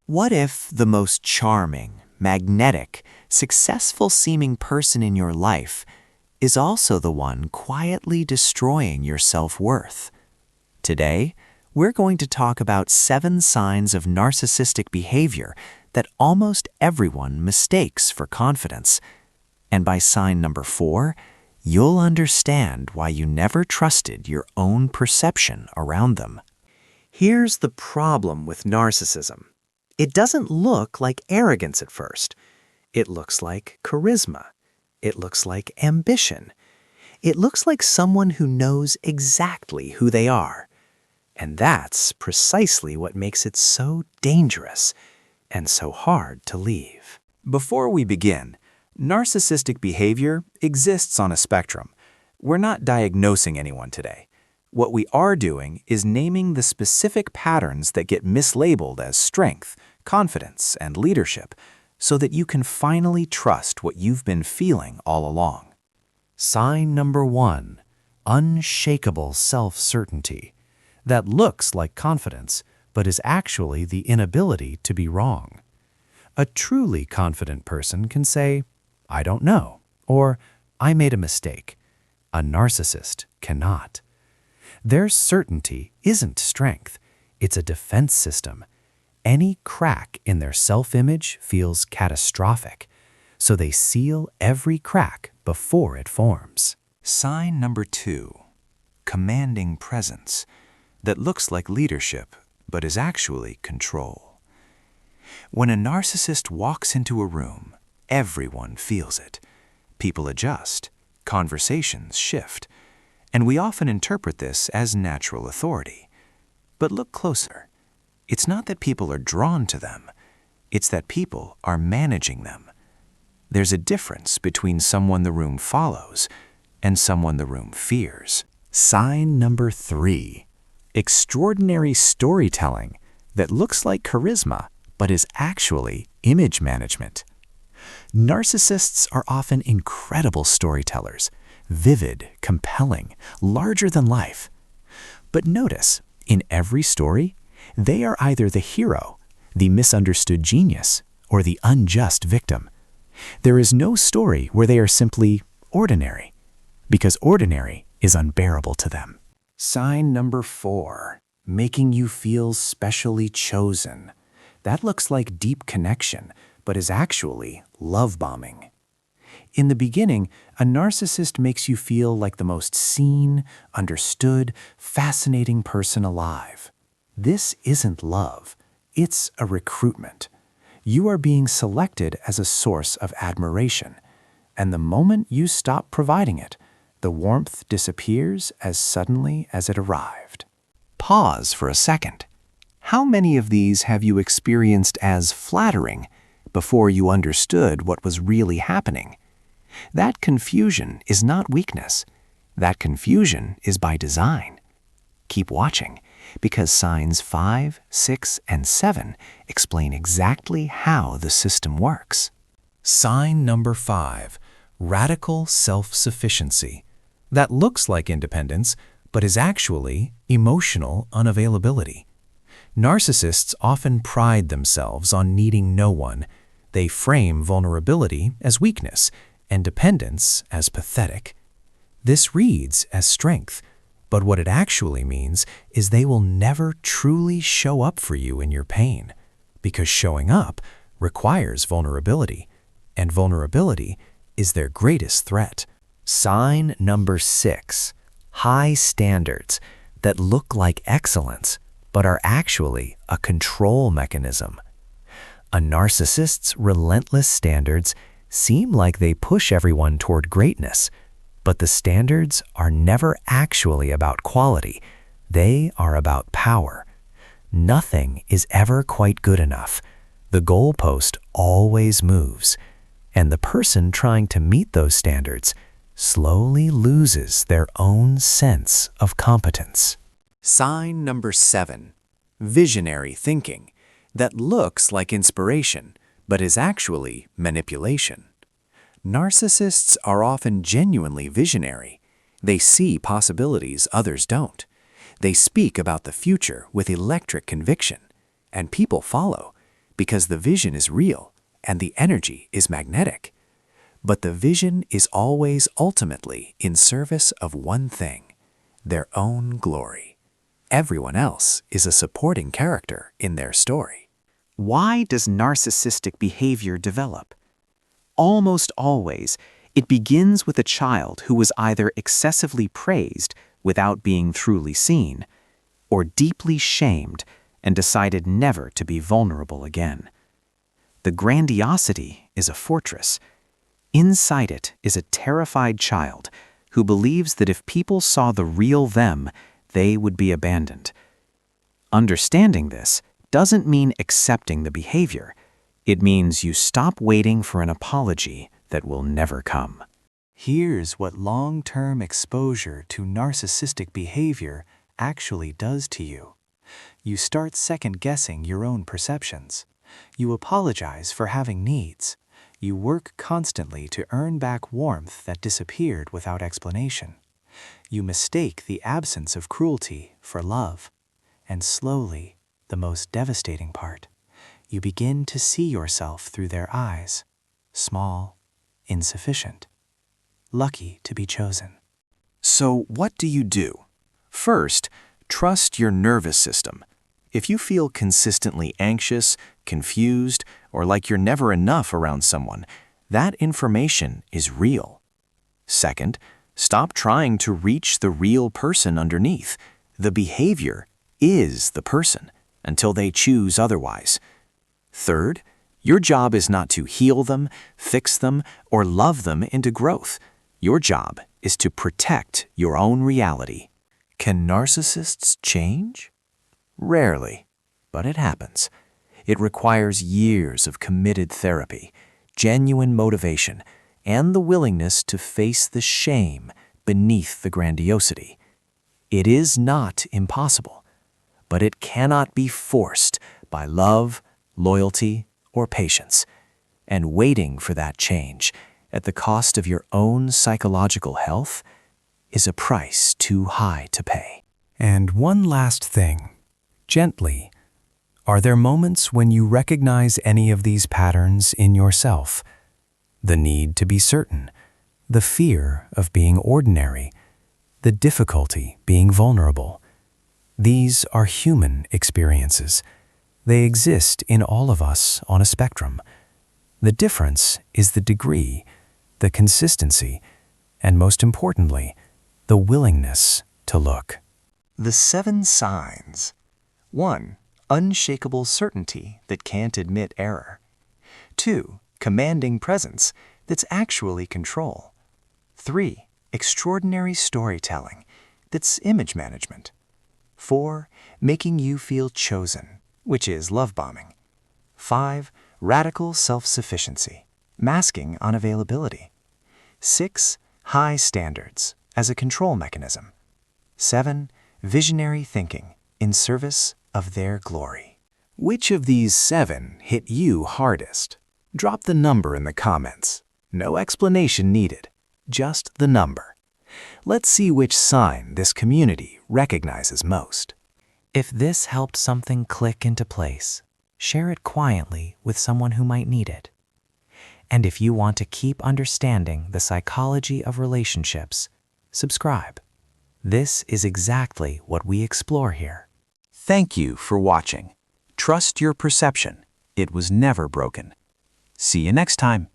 What if the most charming, magnetic, successful-seeming person in your life is also the one quietly destroying your self-worth? Today, we're going to talk about 7 signs of narcissistic behavior that almost everyone mistakes for confidence. And by sign number 4, you'll understand why you never trusted your own perception around them. Here's the problem with narcissism. It doesn't look like arrogance at first. It looks like charisma. It looks like ambition. It looks like someone who knows exactly who they are. And that's precisely what makes it so dangerous and so hard to leave. Before we begin, narcissistic behavior exists on a spectrum. We're not diagnosing anyone today. What we are doing is naming the specific patterns that get mislabeled as strength, confidence, and leadership, so that you can finally trust what you've been feeling all along. Sign number 1, unshakable self-certainty. That looks like confidence, but is actually the inability to be wrong. A truly confident person can say, "I don't know," or "I made a mistake." A narcissist cannot. Their certainty isn't strength, it's a defense system. Any crack in their self-image feels catastrophic, so they seal every crack before it forms. Sign number 2, commanding presence. That looks like leadership, but is actually control. When a narcissist walks into a room, everyone feels it. People adjust, conversations shift, and we often interpret this as natural authority. But look closer. It's not that people are drawn to them. It's that people are managing them. There's a difference between someone the room follows and someone the room fears. Sign number 3, extraordinary storytelling that looks like charisma but is actually image management. Narcissists are often incredible storytellers, vivid, compelling, larger than life. But notice, in every story, they are either the hero, the misunderstood genius, or the unjust victim. There is no story where they are simply ordinary, because ordinary is unbearable to them. Sign number 4, making you feel specially chosen. That looks like deep connection, but is actually love bombing. In the beginning, a narcissist makes you feel like the most seen, understood, fascinating person alive. This isn't love. It's a recruitment. You are being selected as a source of admiration, and the moment you stop providing it, the warmth disappears as suddenly as it arrived. Pause for a second. How many of these have you experienced as flattering before you understood what was really happening? That confusion is not weakness. That confusion is by design. Keep watching, because signs 5, 6, and 7 explain exactly how the system works. Sign number 5, radical self-sufficiency. That looks like independence, but is actually emotional unavailability. Narcissists often pride themselves on needing no one. They frame vulnerability as weakness and dependence as pathetic. This reads as strength, but what it actually means is they will never truly show up for you in your pain, because showing up requires vulnerability, and vulnerability is their greatest threat. Sign number 6, high standards that look like excellence, but are actually a control mechanism. A narcissist's relentless standards seem like they push everyone toward greatness, but the standards are never actually about quality. They are about power. Nothing is ever quite good enough. The goalpost always moves, and the person trying to meet those standards slowly loses their own sense of competence. Sign number 7, visionary thinking that looks like inspiration, but is actually manipulation. Narcissists are often genuinely visionary. They see possibilities others don't. They speak about the future with electric conviction, and people follow because the vision is real and the energy is magnetic. But the vision is always ultimately in service of one thing: their own glory. Everyone else is a supporting character in their story. Why does narcissistic behavior develop? Almost always, it begins with a child who was either excessively praised without being truly seen, or deeply shamed and decided never to be vulnerable again. The grandiosity is a fortress. Inside it is a terrified child who believes that if people saw the real them, they would be abandoned. Understanding this doesn't mean accepting the behavior. It means you stop waiting for an apology that will never come. Here's what long-term exposure to narcissistic behavior actually does to you. You start second-guessing your own perceptions. You apologize for having needs. You work constantly to earn back warmth that disappeared without explanation. You mistake the absence of cruelty for love. And slowly, the most devastating part, you begin to see yourself through their eyes. Small, insufficient, lucky to be chosen. So what do you do? First, trust your nervous system. If you feel consistently anxious, confused, or like you're never enough around someone, that information is real. Second, stop trying to reach the real person underneath. The behavior is the person until they choose otherwise. Third, your job is not to heal them, fix them, or love them into growth. Your job is to protect your own reality. Can narcissists change? Rarely, but it happens. It requires years of committed therapy, genuine motivation, and the willingness to face the shame beneath the grandiosity. It is not impossible, but it cannot be forced by love, loyalty, or patience. And waiting for that change at the cost of your own psychological health is a price too high to pay. And one last thing, gently. Are there moments when you recognize any of these patterns in yourself? The need to be certain, the fear of being ordinary, the difficulty being vulnerable. These are human experiences. They exist in all of us on a spectrum. The difference is the degree, the consistency, and most importantly, the willingness to look. The 7 signs. 1. Unshakable certainty that can't admit error. 2. Commanding presence that's actually control. 3. Extraordinary storytelling that's image management. 4. Making you feel chosen, which is love bombing. 5. Radical self-sufficiency, masking unavailability. 6. High standards as a control mechanism. 7. Visionary thinking in service of their glory. Which of these 7 hit you hardest? Drop the number in the comments. No explanation needed, just the number. Let's see which sign this community recognizes most. If this helped something click into place, share it quietly with someone who might need it. And if you want to keep understanding the psychology of relationships, subscribe. This is exactly what we explore here. Thank you for watching. Trust your perception. It was never broken. See you next time.